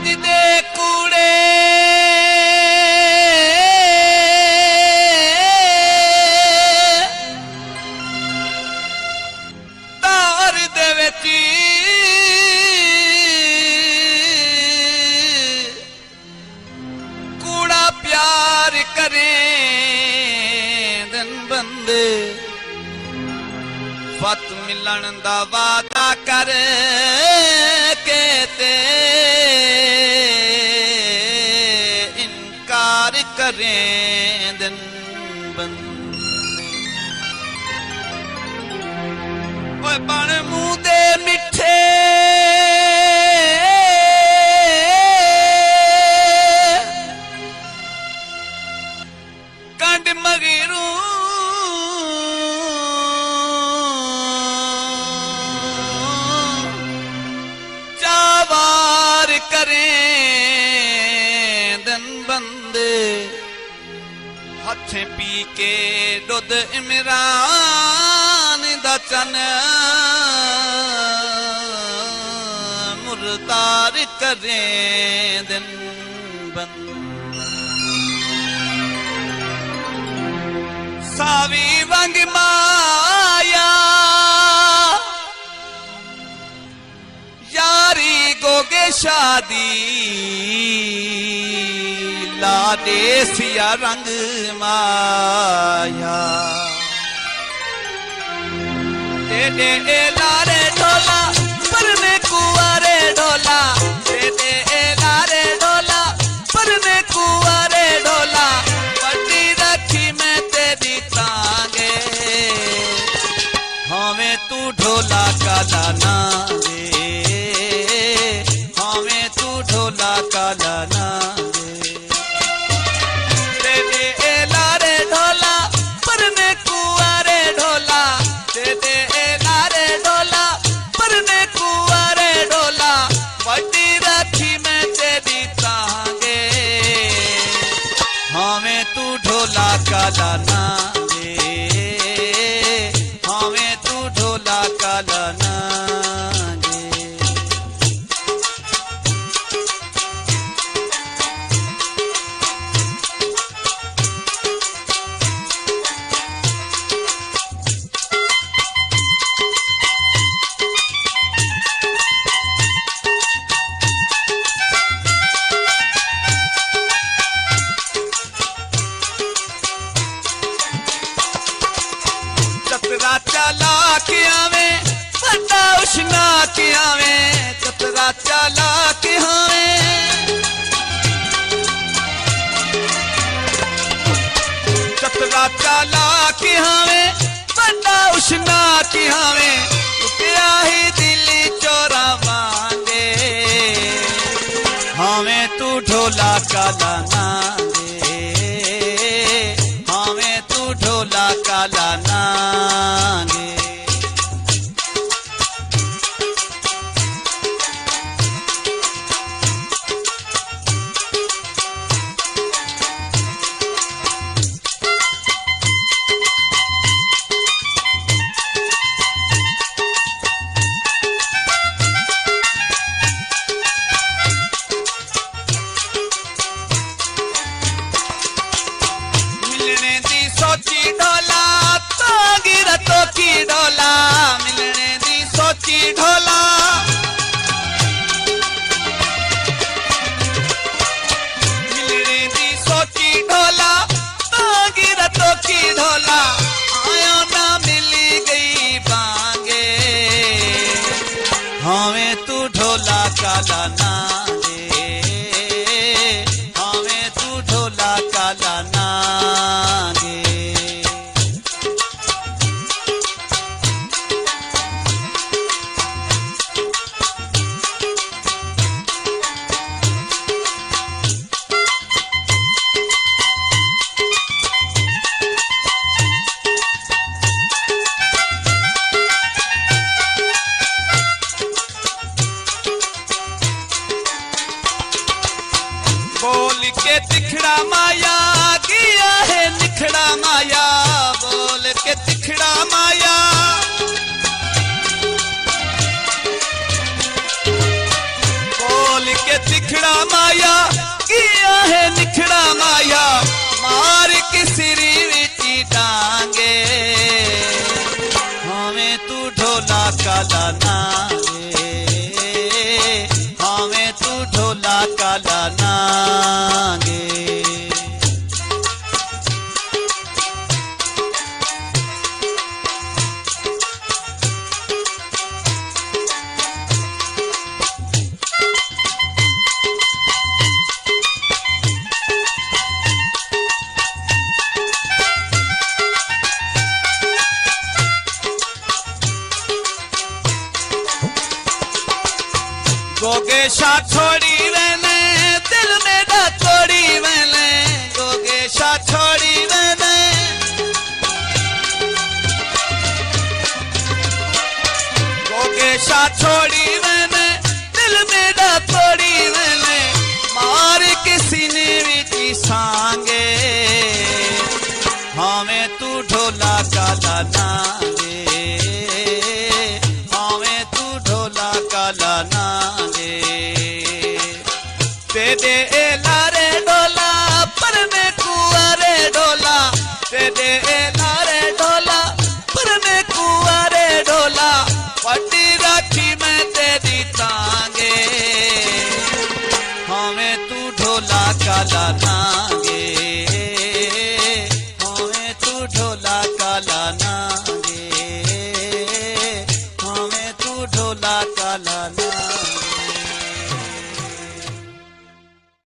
दे कूड़े तार दे वेची कूड़ा प्यार करें दिन बंदे फत मिलन दा वादा कर के ते इनकार करें दिन बंदे ओए बण मुंह दे मिठे कंड मगरू हथे पी के दुध इमरान दा चन मुर्दार करें दिन बंद सावी वंग माया यारी गोगे शादी लाडे सिया रंग माया दे लारे ढोला परने कुआरे ढोला दे लारे ढोला परने कुआरे ढोला पट्टी रखी मैं तेरी तांगे हमें तू ढोला काला ना दे हमें तू ढोला काला ना काला ना दे हमें तू ढोला काला ना दे चला के आवे सदा उशना के आवे कतरा चला के आवे कतरा चला के आवे सदा उशना के आवे क्या ही दिल चोरा मांगे हमें तू ढोला काला ना दे हमें तू ढोला काला ना सोची ढोला तो गिरतो की ढोला मिलने दी सोची ढोला मिलने दी सोची ढोला तो गिरतो की ढोला आयो ना मिली गई बांगे हमें तू ढोला काला ना दे हमें तू ढोला काला ना काला नागे, हमें तू ढोला काला नागे। गोगेशा छोड़ी मैंने दिल मेरा तोड़ी मैंने, गोगेशा छोड़ी मैंने, गोगेशा छोड़ी मैंने दिल मेरा तोड़ी मैंने, मार किसी ने भी सांगे, हमें तू ढोला काला नागे, हमें तू ढोला काला नागे। तेरे लारे डोला पर में कुआरे डोला, तेरे लारे डोला पर में कुआरे डोला, पट्टी राखी में तेरी तांगे, हमें तू ढोला काला नागे।